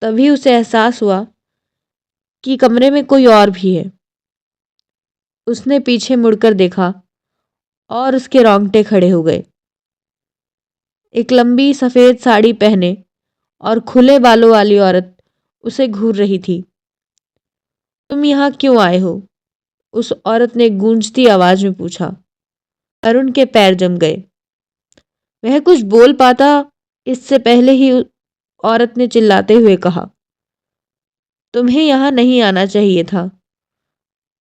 तभी उसे एहसास हुआ कि कमरे में कोई और भी है। उसने पीछे मुड़कर देखा और उसके रोंगटे खड़े हो गए। एक लंबी सफेद साड़ी पहने और खुले बालों वाली औरत उसे घूर रही थी। तुम यहाँ क्यों आए हो? उस औरत ने गूंजती आवाज में पूछा। अरुण के पैर जम गए। वह कुछ बोल पाता इससे पहले ही औरत ने चिल्लाते हुए कहा, तुम्हें यहाँ नहीं आना चाहिए था।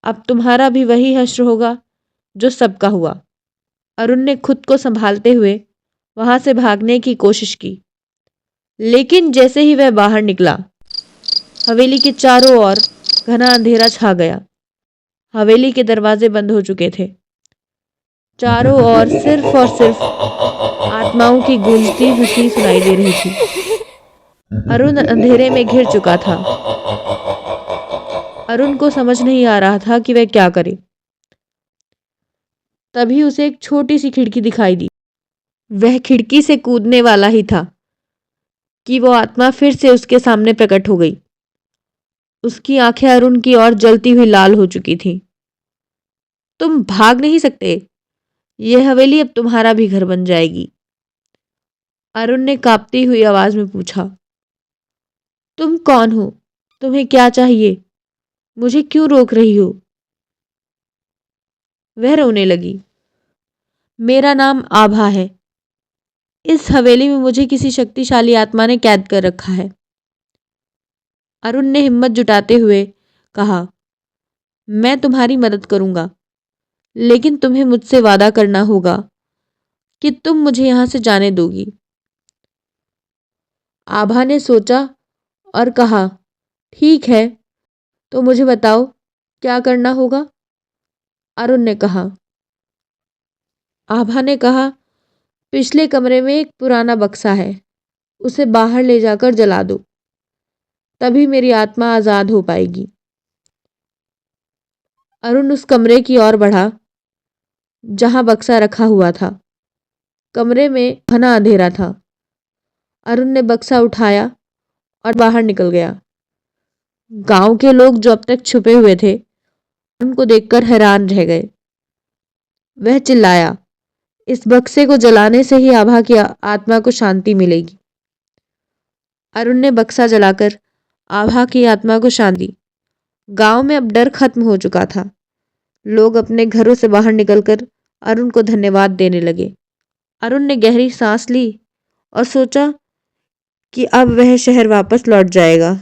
अब तुम्हारा भी वही हश्र होगा जो सबका हुआ। अरुण ने खुद को संभालते हुए वहां से भागने की कोशिश की, लेकिन जैसे ही वह बाहर निकला, हवेली के चारों ओर घना अंधेरा छा गया। हवेली के दरवाजे बंद हो चुके थे। चारों ओर सिर्फ और सिर्फ आत्माओं की गूंजती हंसी सुनाई दे रही थी। अरुण अंधेरे में घिर चुका था। अरुण को समझ नहीं आ रहा था कि वह क्या करे। तभी उसे एक छोटी सी खिड़की दिखाई दी। वह खिड़की से कूदने वाला ही था कि वो आत्मा फिर से उसके सामने प्रकट हो गई। उसकी आंखें अरुण की ओर जलती हुई लाल हो चुकी थीं। तुम भाग नहीं सकते। यह हवेली अब तुम्हारा भी घर बन जाएगी। अरुण ने कांपती हुई आवाज में पूछा। तुम कौन हो? तुम्हें क्या चाहिए? मुझे क्यों रोक रही हो? वह रोने लगी। मेरा नाम आभा है। इस हवेली में मुझे किसी शक्तिशाली आत्मा ने कैद कर रखा है। अरुण ने हिम्मत जुटाते हुए कहा, मैं तुम्हारी मदद करूंगा, लेकिन तुम्हें मुझसे वादा करना होगा कि तुम मुझे यहां से जाने दोगी। आभा ने सोचा और कहा, ठीक है, तो मुझे बताओ क्या करना होगा? अरुण ने कहा। आभा ने कहा, पिछले कमरे में एक पुराना बक्सा है, उसे बाहर ले जाकर जला दो, तभी मेरी आत्मा आजाद हो पाएगी। अरुण उस कमरे की ओर बढ़ा जहां बक्सा रखा हुआ था। कमरे में घना अंधेरा था। अरुण ने बक्सा उठाया और बाहर निकल गया। गांव के लोग जो अब तक छुपे हुए थे, उनको देखकर हैरान रह गए। वह चिल्लाया, इस बक्से को जलाने से ही आभा की आत्मा को शांति मिलेगी। अरुण ने बक्सा जलाकर आभा की आत्मा को शांति दी। गांव में अब डर खत्म हो चुका था। लोग अपने घरों से बाहर निकलकर अरुण को धन्यवाद देने लगे। अरुण ने गहरी सांस ली और सोचा कि अब वह शहर वापस लौट जाएगा।